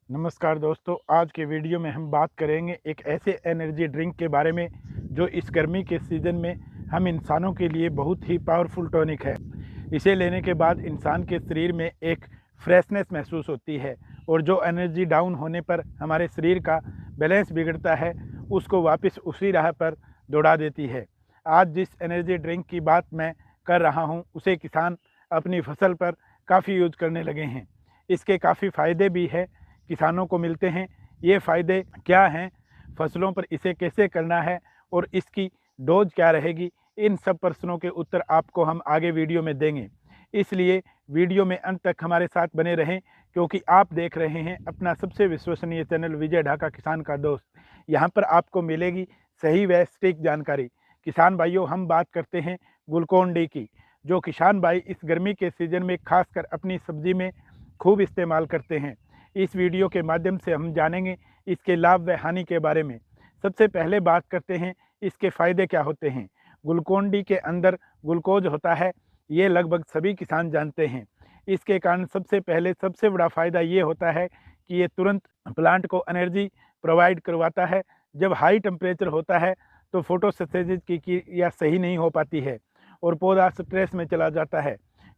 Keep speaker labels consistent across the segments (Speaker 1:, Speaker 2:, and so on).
Speaker 1: नमस्कार दोस्तों, आज के वीडियो में हम बात करेंगे एक ऐसे एनर्जी ड्रिंक के बारे में जो इस गर्मी के सीज़न में हम इंसानों के लिए बहुत ही पावरफुल टॉनिक है। इसे लेने के बाद इंसान के शरीर में एक फ्रेशनेस महसूस होती है और जो एनर्जी डाउन होने पर हमारे शरीर का बैलेंस बिगड़ता है उसको वापस उसी राह पर दौड़ा देती है। आज जिस एनर्जी ड्रिंक की बात मैं कर रहा हूँ उसे किसान अपनी फसल पर काफ़ी यूज करने लगे हैं। इसके काफ़ी फ़ायदे भी है, किसानों को मिलते हैं। ये फ़ायदे क्या हैं, फसलों पर इसे कैसे करना है और इसकी डोज क्या रहेगी, इन सब प्रश्नों के उत्तर आपको हम आगे वीडियो में देंगे। इसलिए वीडियो में अंत तक हमारे साथ बने रहें, क्योंकि आप देख रहे हैं अपना सबसे विश्वसनीय चैनल विजय ढाका किसान का दोस्त। यहाँ पर आपको मिलेगी सही व सटीक जानकारी। किसान भाइयों, हम बात करते हैं ग्लूकोन डी की, जो किसान भाई इस गर्मी के सीज़न में खासकर अपनी सब्जी में खूब इस्तेमाल करते हैं। इस वीडियो के माध्यम से हम जानेंगे इसके लाभ व हानि के बारे में। सबसे पहले बात करते हैं इसके फ़ायदे क्या होते हैं। ग्लूकोन डी के अंदर ग्लूकोज होता है, ये लगभग सभी किसान जानते हैं। इसके कारण सबसे बड़ा फ़ायदा ये होता है कि ये तुरंत प्लांट को एनर्जी प्रोवाइड करवाता है। जब हाई टेम्परेचर होता है तो फोटोसिंथेसिस की क्रिया सही नहीं हो पाती है और पौधा स्ट्रेस में चला जाता है,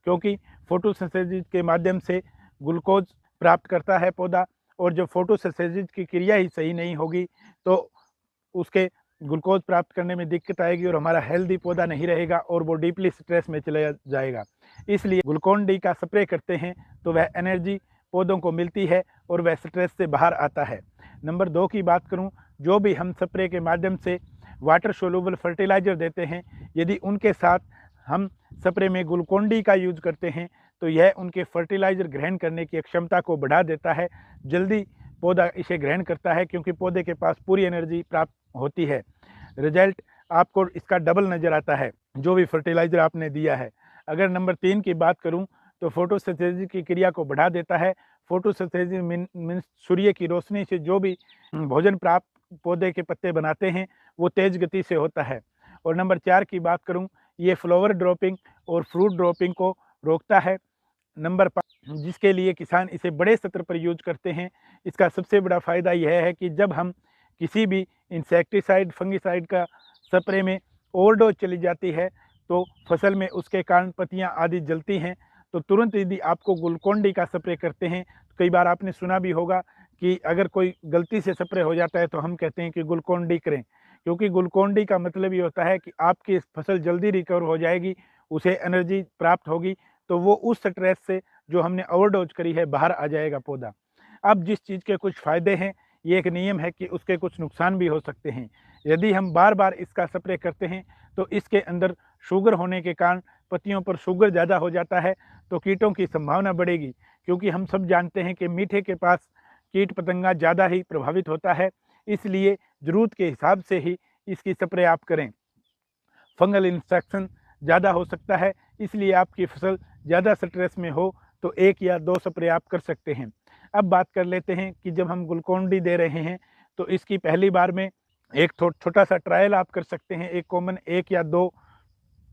Speaker 1: क्योंकि फोटोसिंथेसिस के माध्यम से ग्लूकोज प्राप्त करता है पौधा, और जब फोटोसिंथेसिस की क्रिया ही सही नहीं होगी तो उसके ग्लूकोज प्राप्त करने में दिक्कत आएगी और हमारा हेल्दी पौधा नहीं रहेगा और वो डीपली स्ट्रेस में चला जाएगा। इसलिए ग्लूकोन डी का स्प्रे करते हैं तो वह एनर्जी पौधों को मिलती है और वह स्ट्रेस से बाहर आता है। नंबर 2 की बात करूं, जो भी हम स्प्रे के माध्यम से वाटर सोल्यूबल फर्टिलाइज़र देते हैं, यदि उनके साथ हम स्प्रे में ग्लूकोन डी का यूज करते हैं तो यह उनके फर्टिलाइज़र ग्रहण करने की क्षमता को बढ़ा देता है। जल्दी पौधा इसे ग्रहण करता है क्योंकि पौधे के पास पूरी एनर्जी प्राप्त होती है। रिजल्ट आपको इसका डबल नज़र आता है जो भी फर्टिलाइज़र आपने दिया है। अगर नंबर 3 की बात करूं तो फोटोसिंथेसिस की क्रिया को बढ़ा देता है। फोटोसिंथेसिस मीन्स सूर्य की रोशनी से जो भी भोजन प्राप्त पौधे के पत्ते बनाते हैं वो तेज़ गति से होता है। और नंबर 4 की बात करूं, ये फ्लावर ड्रॉपिंग और फ्रूट ड्रॉपिंग को रोकता है। नंबर 5, जिसके लिए किसान इसे बड़े स्तर पर यूज करते हैं, इसका सबसे बड़ा फ़ायदा यह है कि जब हम किसी भी इंसेक्टिसाइड फंगिसाइड का स्प्रे में ओवरडोज चली जाती है तो फसल में उसके कारण पत्तियां आदि जलती हैं, तो तुरंत यदि आपको ग्लूकोन डी का स्प्रे करते हैं, तो कई बार आपने सुना भी होगा कि अगर कोई गलती से स्प्रे हो जाता है तो हम कहते हैं कि ग्लूकोन डी करें, क्योंकि ग्लूकोन डी का मतलब ये होता है कि आपकी फसल जल्दी रिकवर हो जाएगी, उसे एनर्जी प्राप्त होगी, तो वो उस स्ट्रेस से जो हमने ओवरडोज करी है बाहर आ जाएगा पौधा। अब जिस चीज़ के कुछ फ़ायदे हैं, ये एक नियम है कि उसके कुछ नुकसान भी हो सकते हैं। यदि हम बार बार इसका स्प्रे करते हैं तो इसके अंदर शुगर होने के कारण पत्तियों पर शुगर ज़्यादा हो जाता है, तो कीटों की संभावना बढ़ेगी, क्योंकि हम सब जानते हैं कि मीठे के पास कीट पतंगा ज़्यादा ही प्रभावित होता है। इसलिए ज़रूरत के हिसाब से ही इसकी स्प्रे आप करें। फंगल इन्फेक्शन ज़्यादा हो सकता है, इसलिए आपकी फसल ज़्यादा स्ट्रेस में हो तो 1 या 2 स्प्रे आप कर सकते हैं। अब बात कर लेते हैं कि जब हम ग्लूकोन डी दे रहे हैं तो इसकी पहली बार में एक छोटा सा ट्रायल आप कर सकते हैं। एक कॉमन 1 या 2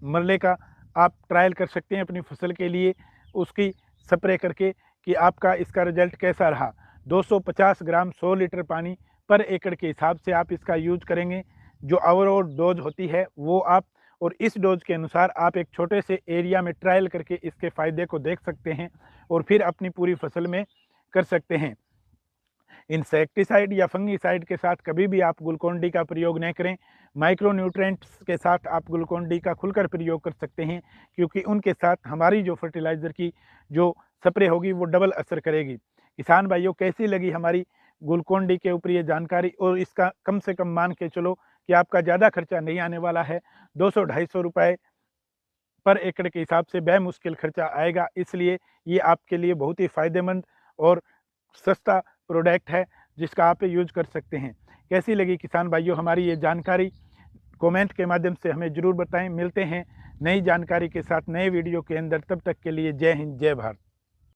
Speaker 1: मरले का आप ट्रायल कर सकते हैं अपनी फसल के लिए, उसकी स्प्रे करके कि आपका इसका रिजल्ट कैसा रहा। 250 ग्राम 100 लीटर पानी पर एकड़ के हिसाब से आप इसका यूज करेंगे। जो ओवरऑल डोज होती है वो आप, और इस डोज के अनुसार आप एक छोटे से एरिया में ट्रायल करके इसके फ़ायदे को देख सकते हैं और फिर अपनी पूरी फसल में कर सकते हैं। इंसेक्टिसाइड या फंगिसाइड के साथ कभी भी आप ग्लूकोन डी का प्रयोग न करें। माइक्रो न्यूट्रेंट्स के साथ आप ग्लूकोन डी का खुलकर प्रयोग कर सकते हैं, क्योंकि उनके साथ हमारी जो फर्टिलाइज़र की जो स्प्रे होगी वो डबल असर करेगी। किसान भाइयों, कैसी लगी हमारी ग्लूकोन डी के ऊपर ये जानकारी, और इसका कम से कम मान के चलो कि आपका ज़्यादा खर्चा नहीं आने वाला है। 200-250 रुपये पर एकड़ के हिसाब से बेमुश्किल खर्चा आएगा, इसलिए ये आपके लिए बहुत ही फ़ायदेमंद और सस्ता प्रोडक्ट है जिसका आप यूज कर सकते हैं। कैसी लगी किसान भाइयों हमारी ये जानकारी, कमेंट के माध्यम से हमें ज़रूर बताएं। मिलते हैं नई जानकारी के साथ नए वीडियो के अंदर, तब तक के लिए जय हिंद जय भारत।